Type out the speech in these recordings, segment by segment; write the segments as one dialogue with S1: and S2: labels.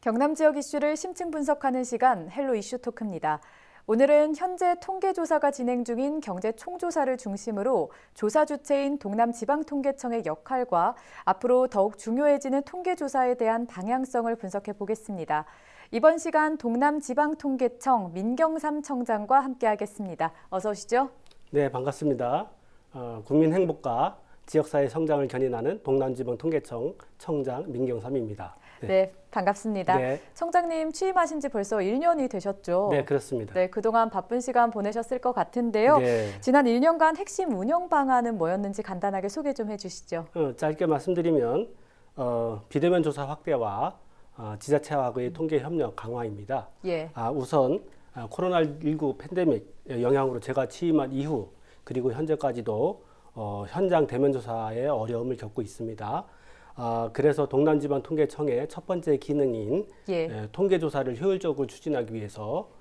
S1: 경남 지역 이슈를 심층 분석하는 시간 헬로 이슈 토크입니다. 오늘은 현재 통계조사가 진행 중인 경제총조사를 중심으로 조사 주체인 동남지방통계청의 역할과 앞으로 더욱 중요해지는 통계조사에 대한 방향성을 분석해 보겠습니다. 이번 시간 동남지방통계청 민경삼 청장과 함께하겠습니다. 어서 오시죠.
S2: 네, 반갑습니다. 국민 행복과 지역사회 성장을 견인하는 동남지방통계청 청장 민경삼입니다.
S1: 네, 반갑습니다.
S2: 네.
S1: 청장님 취임하신 지 벌써 1년이 되셨죠?
S2: 네, 그렇습니다.
S1: 네, 그동안 바쁜 시간 보내셨을 것 같은데요.
S2: 네.
S1: 지난 1년간 핵심 운영 방안은 뭐였는지 간단하게 소개 좀 해주시죠.
S2: 짧게 말씀드리면 비대면 조사 확대와 지자체와의 통계 협력 강화입니다.
S1: 예.
S2: 우선 코로나19 팬데믹 영향으로 제가 취임한 이후 그리고 현재까지도 현장 대면 조사에 어려움을 겪고 있습니다. 그래서 동남지방통계청의 첫 번째 기능인 통계조사를 효율적으로 추진하기 위해서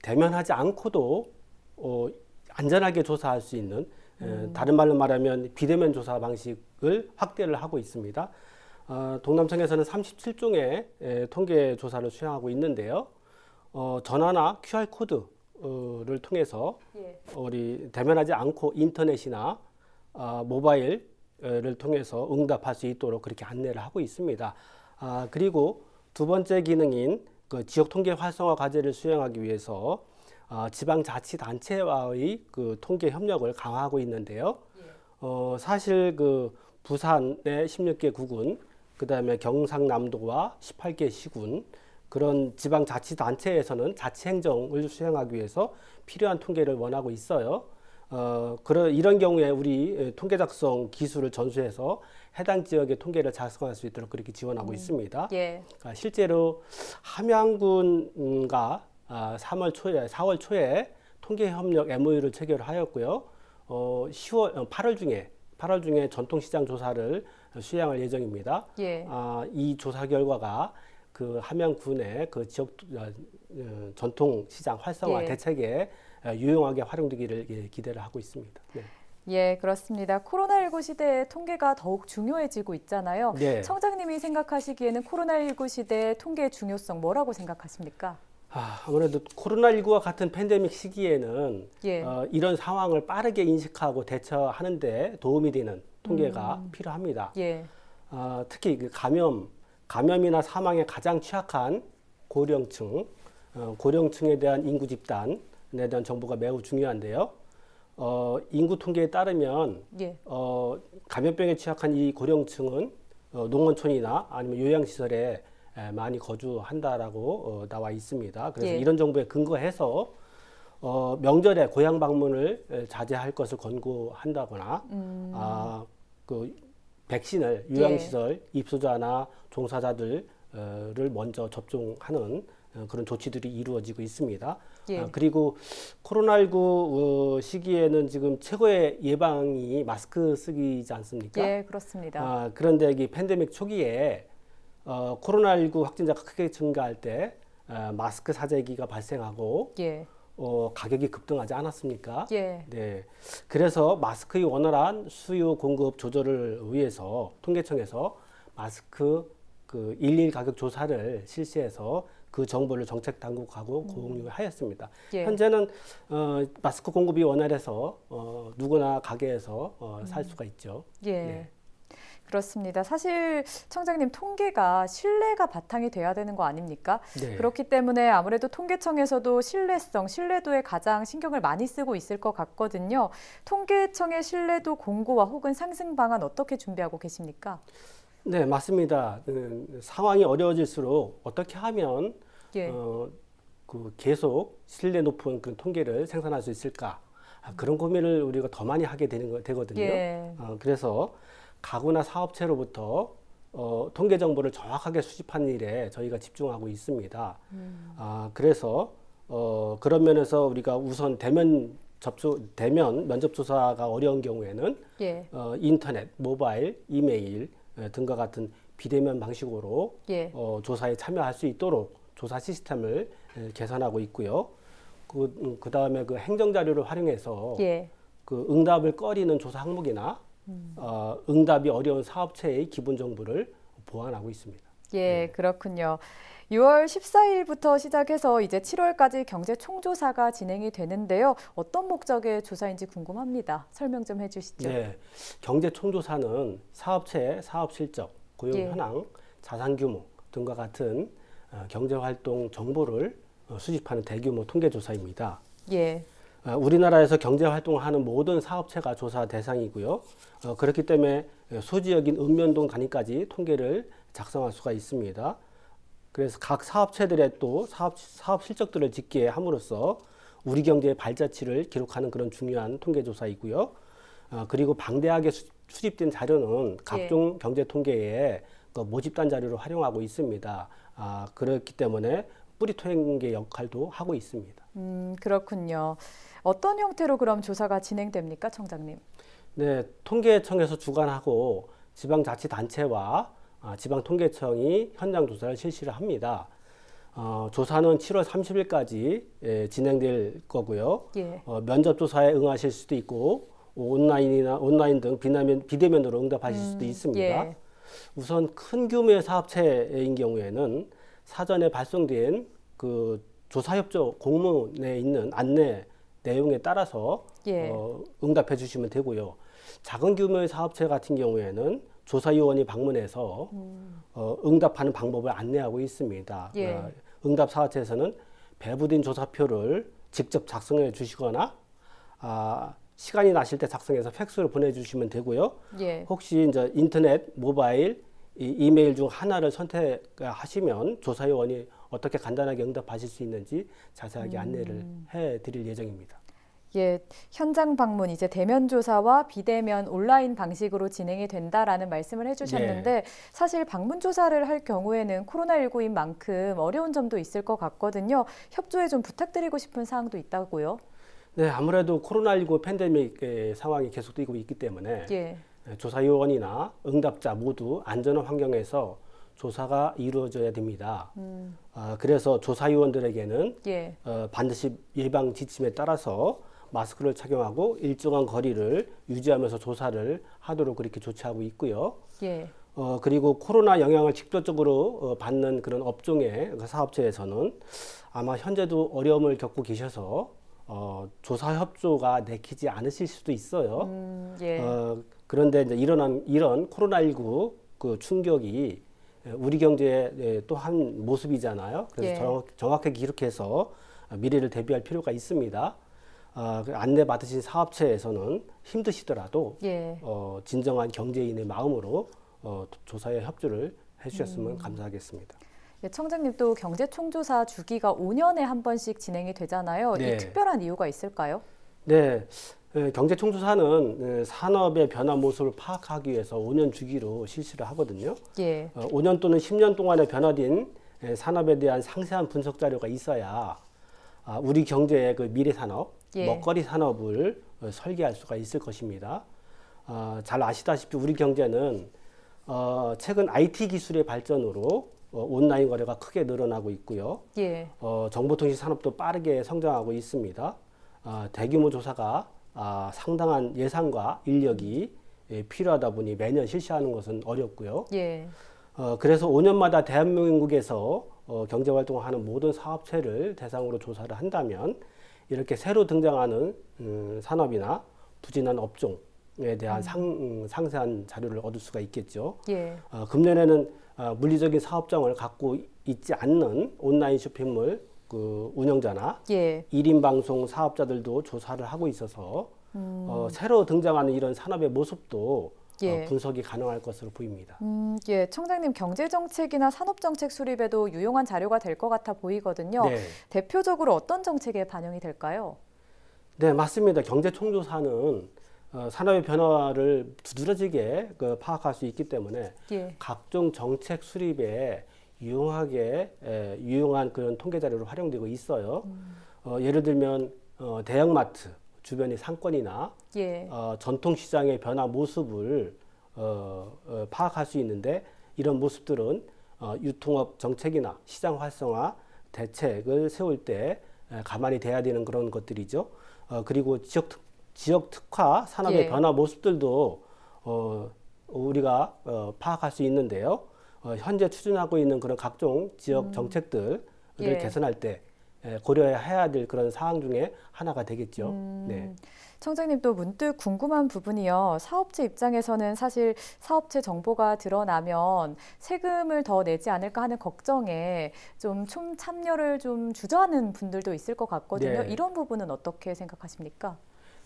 S2: 대면하지 않고도 안전하게 조사할 수 있는 다른 말로 말하면 비대면 조사 방식을 확대를 하고 있습니다. 동남청에서는 37종의 통계조사를 수행하고 있는데요. 전화나 QR코드를 통해서 우리 대면하지 않고 인터넷이나 모바일 를 통해서 응답할 수 있도록 그렇게 안내를 하고 있습니다. 그리고 두 번째 기능인 그 지역 통계 활성화 과제를 수행하기 위해서 지방자치단체와의 그 통계 협력을 강화하고 있는데요. 사실 그 부산의 16개 구군, 그다음에 경상남도와 18개 시군 그런 지방자치단체에서는 자치행정을 수행하기 위해서 필요한 통계를 원하고 있어요. 이런 경우에 우리 통계 작성 기술을 전수해서 해당 지역의 통계를 작성할 수 있도록 그렇게 지원하고 있습니다. 실제로 함양군과 4월 초에 통계 협력 MOU를 체결하였고요. 8월 중에 전통시장 조사를 수행할 예정입니다. 이 조사 결과가 그 함양군의 그 지역 전통시장 활성화 대책에 유용하게 활용되기를 기대를 하고 있습니다. 네.
S1: 예, 그렇습니다. 코로나19 시대에 통계가 더욱 중요해지고 있잖아요.
S2: 네.
S1: 청장님이 생각하시기에는 코로나19 시대의 통계의 중요성 뭐라고 생각하십니까?
S2: 아무래도 코로나19와 같은 팬데믹 시기에는 이런 상황을 빠르게 인식하고 대처하는 데 도움이 되는 통계가 필요합니다. 특히 그 감염이나 사망에 가장 취약한 고령층에 대한 인구 집단에 대한 정보가 매우 중요한데요. 인구 통계에 따르면 감염병에 취약한 이 고령층은 농어촌이나 아니면 요양시설에 많이 거주한다라고 나와 있습니다. 그래서 이런 정보에 근거해서 명절에 고향 방문을 자제할 것을 권고한다거나 그 백신을 요양시설 입소자나 종사자들을 먼저 접종하는 그런 조치들이 이루어지고 있습니다. 그리고 코로나19 시기에는 지금 최고의 예방이 마스크 쓰기지 않습니까?
S1: 예, 그렇습니다.
S2: 그런데 이 팬데믹 초기에 코로나19 확진자가 크게 증가할 때 마스크 사재기가 발생하고 가격이 급등하지 않았습니까? 네. 그래서 마스크의 원활한 수요 공급 조절을 위해서 통계청에서 마스크 그 일일 가격 조사를 실시해서 그 정보를 정책 당국하고 공유하였습니다. 현재는 마스크 공급이 원활해서 누구나 가게에서 살 수가 있죠. 네.
S1: 그렇습니다. 사실 청장님 통계가 신뢰가 바탕이 돼야 되는 거 아닙니까? 그렇기 때문에 아무래도 통계청에서도 신뢰도에 가장 신경을 많이 쓰고 있을 것 같거든요. 통계청의 신뢰도 공고와 혹은 상승 방안 어떻게 준비하고 계십니까?
S2: 네, 맞습니다. 상황이 어려워질수록 어떻게 하면 계속 신뢰 높은 그런 통계를 생산할 수 있을까? 그런 고민을 우리가 더 많이 하게 되거든요. 그래서 가구나 사업체로부터 통계 정보를 정확하게 수집하는 일에 저희가 집중하고 있습니다. 그래서 그런 면에서 우리가 우선 대면 면접 조사가 어려운 경우에는 인터넷, 모바일, 이메일 등과 같은 비대면 방식으로 조사에 참여할 수 있도록 조사 시스템을 개선하고 있고요. 그 다음에 그 행정 자료를 활용해서 그 응답을 꺼리는 조사 항목이나 응답이 어려운 사업체의 기본 정보를 보완하고 있습니다.
S1: 예, 그렇군요. 6월 14일부터 시작해서 이제 7월까지 경제 총조사가 진행이 되는데요. 어떤 목적의 조사인지 궁금합니다. 설명 좀 해주시죠.
S2: 네, 경제 총조사는 사업체의 사업 실적, 고용
S1: 예.
S2: 현황, 자산 규모 등과 같은 경제 활동 정보를 수집하는 대규모 통계 조사입니다.
S1: 예,
S2: 우리나라에서 경제 활동을 하는 모든 사업체가 조사 대상이고요. 그렇기 때문에 소지역인 읍면동 단위까지 통계를 작성할 수가 있습니다. 그래서 각 사업체들의 또 사업 실적들을 집계에 함으로써 우리 경제의 발자취를 기록하는 그런 중요한 통계 조사이고요. 그리고 방대하게 수집된 자료는 각종 경제 통계에 그 모집단 자료를 활용하고 있습니다. 그렇기 때문에 뿌리 통계 역할도 하고 있습니다.
S1: 그렇군요. 어떤 형태로 그럼 조사가 진행됩니까, 청장님?
S2: 네, 통계청에서 주관하고 지방자치단체와 지방통계청이 현장 조사를 실시를 합니다. 조사는 7월 30일까지 진행될 거고요.
S1: 예.
S2: 면접 조사에 응하실 수도 있고 온라인 등 비대면으로 응답하실 수도 있습니다.
S1: 예.
S2: 우선 큰 규모의 사업체인 경우에는 사전에 발송된 그 조사협조 공문에 있는 안내 내용에 따라서
S1: 예.
S2: 응답해 주시면 되고요. 작은 규모의 사업체 같은 경우에는 조사요원이 방문해서 응답하는 방법을 안내하고 있습니다.
S1: 예.
S2: 응답 사업체에서는 배부된 조사표를 직접 작성해 주시거나 시간이 나실 때 작성해서 팩스로 보내주시면 되고요.
S1: 예.
S2: 혹시 이제 인터넷, 모바일, 이메일 중 하나를 선택하시면 조사요원이 어떻게 간단하게 응답하실 수 있는지 자세하게 안내를 해드릴 예정입니다.
S1: 예, 현장 방문 이제 대면 조사와 비대면 온라인 방식으로 진행이 된다라는 말씀을 해주셨는데 사실 방문 조사를 할 경우에는 코로나19인 만큼 어려운 점도 있을 것 같거든요. 협조에 좀 부탁드리고 싶은 사항도 있다고요.
S2: 네, 아무래도 코로나19 팬데믹 상황이 계속되고 있기 때문에
S1: 예,
S2: 조사요원이나 응답자 모두 안전한 환경에서 조사가 이루어져야 됩니다. 그래서 조사요원들에게는
S1: 예,
S2: 반드시 예방 지침에 따라서 마스크를 착용하고 일정한 거리를 유지하면서 조사를 하도록 그렇게 조치하고 있고요.
S1: 예,
S2: 그리고 코로나 영향을 직접적으로 받는 그런 업종의 그 사업체에서는 아마 현재도 어려움을 겪고 계셔서 조사 협조가 내키지 않으실 수도 있어요.
S1: 예,
S2: 그런데 이제 이런 코로나19 그 충격이 우리 경제의 또 한 모습이잖아요. 그래서 정확하게 기록해서 미래를 대비할 필요가 있습니다. 그 안내 받으신 사업체에서는 힘드시더라도
S1: 예.
S2: 진정한 경제인의 마음으로 조사에 협조를 해주셨으면 감사하겠습니다.
S1: 예, 청장님 또 경제 총조사 주기가 5년에 한 번씩 진행이 되잖아요. 이
S2: 네.
S1: 특별한 이유가 있을까요?
S2: 네, 경제총조사는 산업의 변화 모습을 파악하기 위해서 5년 주기로 실시를 하거든요.
S1: 예,
S2: 5년 또는 10년 동안에 변화된 산업에 대한 상세한 분석 자료가 있어야 우리 경제의 그 미래 산업, 먹거리 산업을 설계할 수가 있을 것입니다. 잘 아시다시피 우리 경제는 최근 IT 기술의 발전으로 온라인 거래가 크게 늘어나고 있고요.
S1: 예,
S2: 정보통신 산업도 빠르게 성장하고 있습니다. 대규모 조사가 상당한 예산과 인력이 필요하다 보니 매년 실시하는 것은 어렵고요.
S1: 예.
S2: 그래서 5년마다 대한민국에서 경제활동을 하는 모든 사업체를 대상으로 조사를 한다면 이렇게 새로 등장하는 산업이나 부진한 업종에 대한 상세한 자료를 얻을 수가 있겠죠.
S1: 예.
S2: 금년에는 물리적인 사업장을 갖고 있지 않는 온라인 쇼핑몰 그 운영자나
S1: 예.
S2: 1인 방송 사업자들도 조사를 하고 있어서 새로 등장하는 이런 산업의 모습도 분석이 가능할 것으로 보입니다.
S1: 예, 청장님 경제정책이나 산업정책 수립에도 유용한 자료가 될 것 같아 보이거든요.
S2: 네.
S1: 대표적으로 어떤 정책에 반영이 될까요?
S2: 네, 맞습니다. 경제총조사는 산업의 변화를 두드러지게 파악할 수 있기 때문에 각종 정책 수립에 유용한 그런 통계 자료로 활용되고 있어요. 예를 들면 대형마트 주변의 상권이나 전통시장의 변화 모습을 파악할 수 있는데 이런 모습들은 유통업 정책이나 시장 활성화 대책을 세울 때 가만히 돼야 되는 그런 것들이죠. 그리고 지역 특화 산업의 변화 모습들도 우리가 파악할 수 있는데요. 현재 추진하고 있는 그런 각종 지역 정책들을
S1: 예.
S2: 개선할 때 고려해야 될 그런 사항 중에 하나가 되겠죠. 네.
S1: 청장님 또 문득 궁금한 부분이요. 사업체 입장에서는 사실 사업체 정보가 드러나면 세금을 더 내지 않을까 하는 걱정에 좀 참여를 좀 주저하는 분들도 있을 것 같거든요.
S2: 네.
S1: 이런 부분은 어떻게 생각하십니까?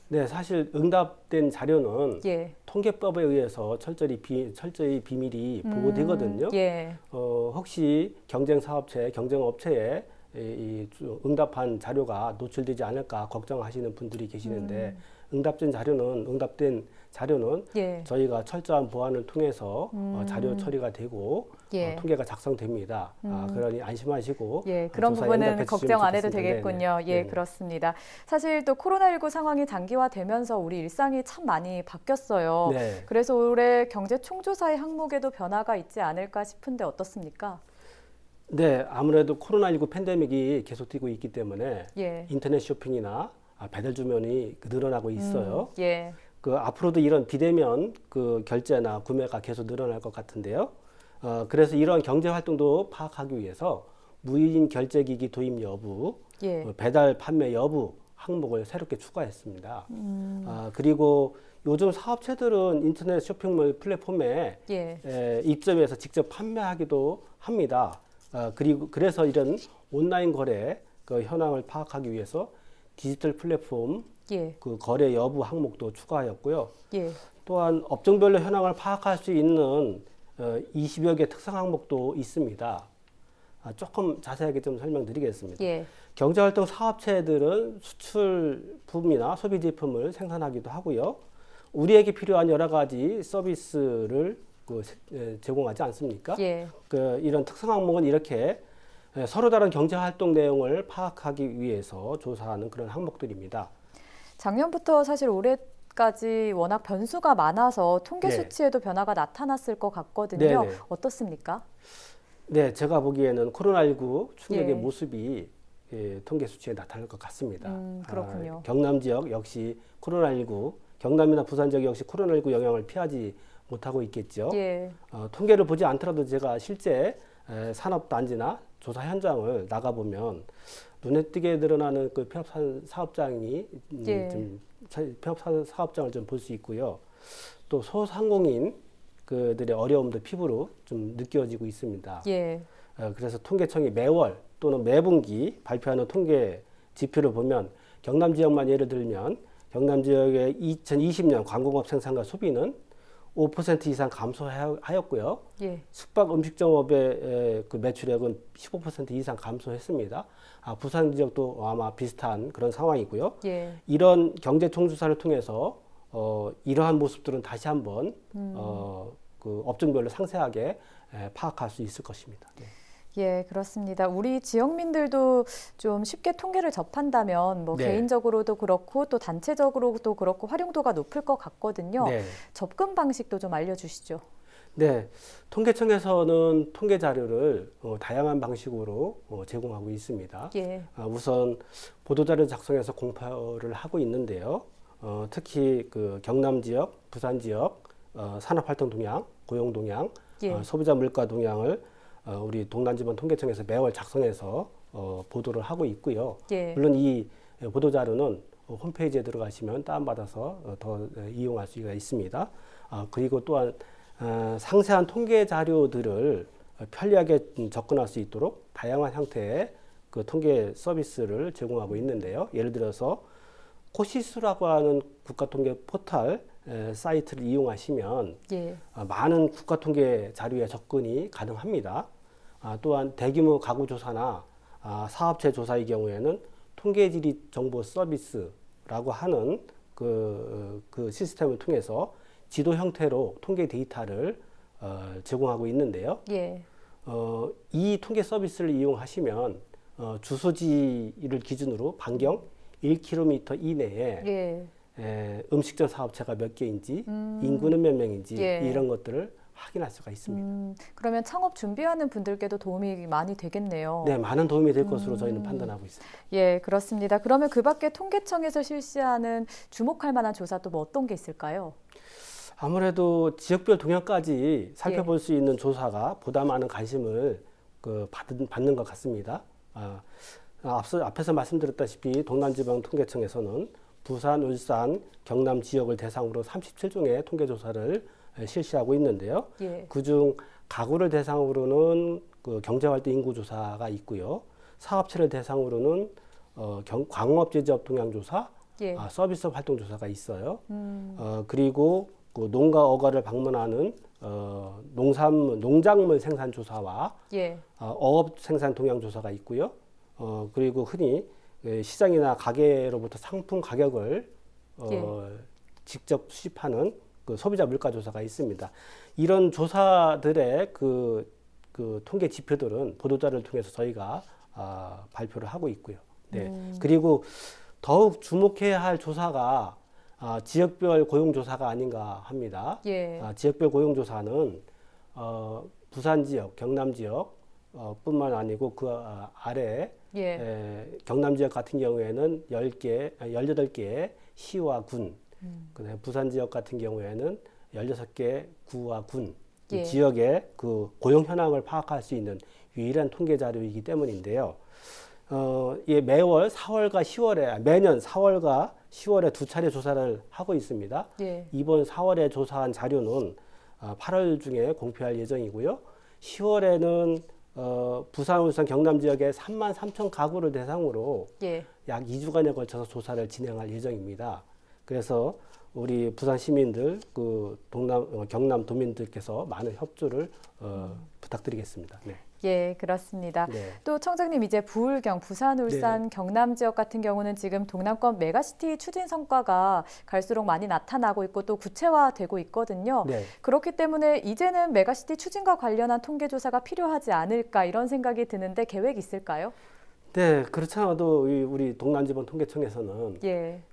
S2: 네, 사실 응답된 자료는
S1: 예.
S2: 통계법에 의해서 철저히 비밀이 보호되거든요.
S1: 예.
S2: 혹시 경쟁 사업체, 경쟁 업체에 응답한 자료가 노출되지 않을까 걱정하시는 분들이 계시는데 응답된 자료는
S1: 예.
S2: 저희가 철저한 보안을 통해서 자료 처리가 되고
S1: 예.
S2: 통계가 작성됩니다. 그러니 안심하시고
S1: 예, 그런
S2: 조사에
S1: 부분은
S2: 응답해 주시면
S1: 걱정 안 해도
S2: 좋겠습니다.
S1: 되겠군요.
S2: 네네.
S1: 예,
S2: 네네.
S1: 그렇습니다. 사실 또 코로나19 상황이 단기화되면서 우리 일상이 참 많이 바뀌었어요.
S2: 네.
S1: 그래서 올해 경제 총조사의 항목에도 변화가 있지 않을까 싶은데 어떻습니까?
S2: 네, 아무래도 코로나19 팬데믹이 계속되고 있기 때문에
S1: 예.
S2: 인터넷 쇼핑이나 배달 주문이 늘어나고 있어요.
S1: 예.
S2: 앞으로도 이런 비대면 결제나 구매가 계속 늘어날 것 같은데요. 그래서 이런 경제 활동도 파악하기 위해서 무인 결제기기 도입 여부,
S1: 예.
S2: 배달 판매 여부 항목을 새롭게 추가했습니다. 그리고 요즘 사업체들은 인터넷 쇼핑몰 플랫폼에
S1: 예.
S2: 입점해서 직접 판매하기도 합니다. 그래서 이런 온라인 거래 현황을 파악하기 위해서 디지털 플랫폼
S1: 예.
S2: 거래 여부 항목도 추가하였고요.
S1: 예.
S2: 또한 업종별로 현황을 파악할 수 있는 20여 개 특성 항목도 있습니다. 조금 자세하게 좀 설명드리겠습니다.
S1: 예.
S2: 경제활동 사업체들은 수출품이나 소비 제품을 생산하기도 하고요. 우리에게 필요한 여러 가지 서비스를 제공하지 않습니까?
S1: 예.
S2: 이런 특성 항목은 이렇게 서로 다른 경제활동 내용을 파악하기 위해서 조사하는 그런 항목들입니다.
S1: 작년부터 사실 올해까지 워낙 변수가 많아서 통계
S2: 네.
S1: 수치에도 변화가 나타났을 것 같거든요.
S2: 네네.
S1: 어떻습니까?
S2: 네, 제가 보기에는 코로나19 충격의
S1: 예.
S2: 모습이 통계 수치에 나타날 것 같습니다.
S1: 그렇군요.
S2: 경남 지역 역시 코로나19, 경남이나 부산 지역 역시 코로나19 영향을 피하지 못하고 있겠죠.
S1: 예.
S2: 통계를 보지 않더라도 제가 실제 산업단지나 조사 현장을 나가보면 눈에 띄게 늘어나는 폐업 사업장이
S1: 예.
S2: 폐업 사업장을 좀 볼 수 있고요. 또 소상공인 그들의 어려움도 피부로 좀 느껴지고 있습니다.
S1: 예.
S2: 그래서 통계청이 매월 또는 매분기 발표하는 통계 지표를 보면 경남 지역만 예를 들면 경남 지역의 2020년 관공업 생산과 소비는 5% 이상 감소하였고요.
S1: 예.
S2: 숙박 음식점업의 매출액은 15% 이상 감소했습니다. 부산 지역도 아마 비슷한 그런 상황이고요.
S1: 예.
S2: 이런 경제 총조사를 통해서 이러한 모습들은 다시 한번 업종별로 상세하게 파악할 수 있을 것입니다. 네.
S1: 예, 그렇습니다. 우리 지역민들도 좀 쉽게 통계를 접한다면 뭐
S2: 네.
S1: 개인적으로도 그렇고 또 단체적으로도 그렇고 활용도가 높을 것 같거든요.
S2: 네.
S1: 접근 방식도 좀 알려주시죠.
S2: 네, 통계청에서는 통계 자료를 다양한 방식으로 제공하고 있습니다.
S1: 예.
S2: 우선 보도자료 작성해서 공표를 하고 있는데요. 특히 경남 지역, 부산 지역 산업활동 동향, 고용 동향,
S1: 예.
S2: 소비자 물가 동향을 우리 동남지방 통계청에서 매월 작성해서 보도를 하고 있고요.
S1: 예.
S2: 물론 이 보도자료는 홈페이지에 들어가시면 다운받아서 더 이용할 수가 있습니다. 그리고 또한 상세한 통계 자료들을 편리하게 접근할 수 있도록 다양한 형태의 통계 서비스를 제공하고 있는데요. 예를 들어서 코시스라고 하는 국가통계 포털 사이트를 이용하시면
S1: 예.
S2: 많은 국가통계 자료에 접근이 가능합니다. 또한 대규모 가구 조사나 사업체 조사의 경우에는 통계지리 정보 서비스라고 하는 그 시스템을 통해서 지도 형태로 통계 데이터를 제공하고 있는데요.
S1: 예.
S2: 이 통계 서비스를 이용하시면 주소지를 기준으로 반경 1km 이내에 음식점 사업체가 몇 개인지 인구는 몇 명인지
S1: 예.
S2: 이런 것들을 확인할 수가 있습니다.
S1: 그러면 창업 준비하는 분들께도 도움이 많이 되겠네요.
S2: 네, 많은 도움이 될 것으로 저희는 판단하고 있습니다.
S1: 예, 그렇습니다. 그러면 그 밖에 통계청에서 실시하는 주목할 만한 조사 또 뭐 어떤 게 있을까요?
S2: 아무래도 지역별 동향까지 살펴볼 수 있는 조사가 보다 많은 관심을 받는 것 같습니다. 앞에서 말씀드렸다시피 동남지방통계청에서는 부산, 울산, 경남 지역을 대상으로 37종의 통계조사를 실시하고 있는데요.
S1: 예.
S2: 그중 가구를 대상으로는 경제활동 인구조사가 있고요. 사업체를 대상으로는 광업제조업 동향조사,
S1: 예.
S2: 서비스업 활동조사가 있어요. 그리고 농가 어가를 방문하는 농작물 생산 조사와
S1: 예.
S2: 어업 생산 동향 조사가 있고요. 그리고 흔히 시장이나 가게로부터 상품 가격을 직접 수집하는 소비자 물가 조사가 있습니다. 이런 조사들의 그 통계 지표들은 보도자료를 통해서 저희가 발표를 하고 있고요. 네. 그리고 더욱 주목해야 할 조사가 지역별 고용조사가 아닌가 합니다.
S1: 예.
S2: 지역별 고용조사는 부산 지역, 경남 지역 뿐만 아니고 그 아래 경남 지역 같은 경우에는 18개의 시와 군, 그다음에 부산 지역 같은 경우에는 16개 구와 군, 이 지역의 그 고용 현황을 파악할 수 있는 유일한 통계 자료이기 때문인데요. 매년 4월과 10월에 두 차례 조사를 하고 있습니다.
S1: 예.
S2: 이번 4월에 조사한 자료는 8월 중에 공표할 예정이고요. 10월에는 부산, 울산, 경남 지역의 3만 3천 가구를 대상으로 약 2주간에 걸쳐서 조사를 진행할 예정입니다. 그래서 우리 부산 시민들, 경남 도민들께서 많은 협조를 부탁드리겠습니다. 네.
S1: 예, 그렇습니다.
S2: 네.
S1: 또 청장님, 이제 부울경, 부산, 울산, 경남 지역 같은 경우는 지금 동남권 메가시티 추진 성과가 갈수록 많이 나타나고 있고 또 구체화되고 있거든요.
S2: 네.
S1: 그렇기 때문에 이제는 메가시티 추진과 관련한 통계조사가 필요하지 않을까 이런 생각이 드는데 계획 있을까요?
S2: 네, 그렇잖아도 우리 동남지방통계청에서는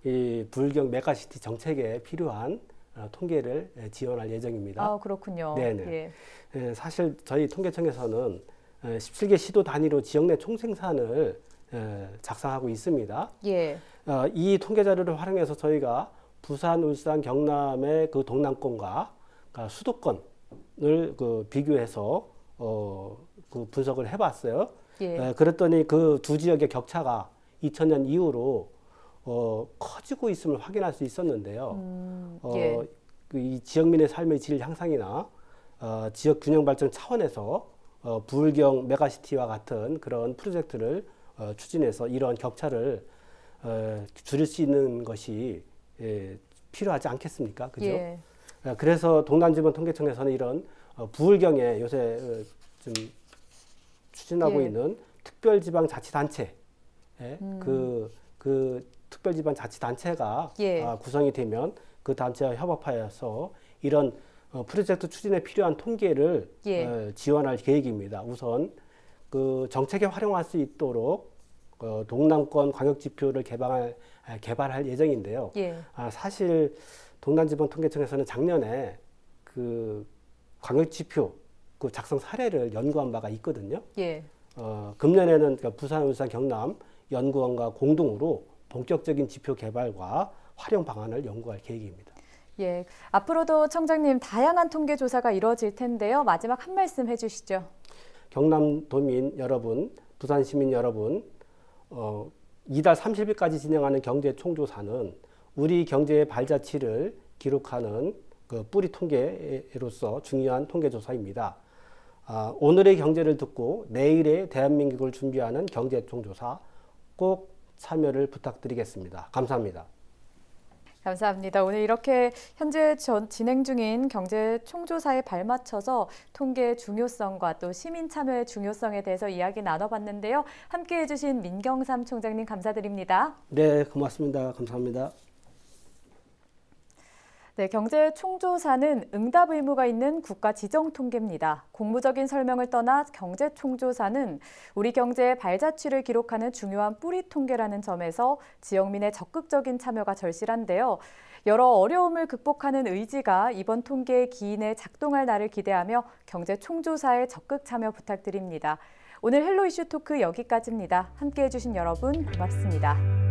S2: 이 부울경 메가시티 정책에 필요한 통계를 지원할 예정입니다.
S1: 아, 그렇군요.
S2: 네네. 사실 저희 통계청에서는 17개 시도 단위로 지역 내 총생산을 작성하고 있습니다. 이 통계 자료를 활용해서 저희가 부산, 울산, 경남의 그 동남권과 수도권을 비교해서 분석을 해봤어요. 그랬더니 그 두 지역의 격차가 2000년 이후로 커지고 있음을 확인할 수 있었는데요. 이 지역민의 삶의 질 향상이나 지역 균형 발전 차원에서 부울경 메가시티와 같은 그런 프로젝트를 추진해서 이러한 격차를 줄일 수 있는 것이 필요하지 않겠습니까? 그죠? 그래서 동남지방통계청에서는 이런 부울경에 요새 좀 추진하고 있는 특별지방자치단체, 그 특별지방자치단체가 구성이 되면 그 단체와 협업하여서 이런 프로젝트 추진에 필요한 통계를 지원할 계획입니다. 우선 그 정책에 활용할 수 있도록 동남권 광역지표를 개발할 예정인데요. 사실 동남지방통계청에서는 작년에 그 광역지표 그 작성 사례를 연구한 바가 있거든요. 금년에는 부산, 울산, 경남 연구원과 공동으로 본격적인 지표 개발과 활용 방안을 연구할 계획입니다.
S1: 앞으로도 청장님 다양한 통계 조사가 이루어질 텐데요. 마지막 한 말씀 해주시죠.
S2: 경남 도민 여러분, 부산 시민 여러분, 이달 30일까지 진행하는 경제 총조사는 우리 경제의 발자취를 기록하는 그 뿌리 통계로서 중요한 통계 조사입니다. 오늘의 경제를 듣고 내일의 대한민국을 준비하는 경제 총조사 꼭 참여를 부탁드리겠습니다. 감사합니다.
S1: 감사합니다. 오늘 이렇게 현재 진행 중인 경제 총조사에 발맞춰서 통계의 중요성과 또 시민 참여의 중요성에 대해서 이야기 나눠봤는데요. 함께해 주신 민경삼 총장님 감사드립니다.
S2: 네, 고맙습니다. 감사합니다.
S1: 네, 경제 총조사는 응답 의무가 있는 국가 지정 통계입니다. 공무적인 설명을 떠나 경제 총조사는 우리 경제의 발자취를 기록하는 중요한 뿌리 통계라는 점에서 지역민의 적극적인 참여가 절실한데요. 여러 어려움을 극복하는 의지가 이번 통계의 기인에 작동할 날을 기대하며 경제 총조사에 적극 참여 부탁드립니다. 오늘 헬로 이슈 토크 여기까지입니다. 함께해 주신 여러분 고맙습니다.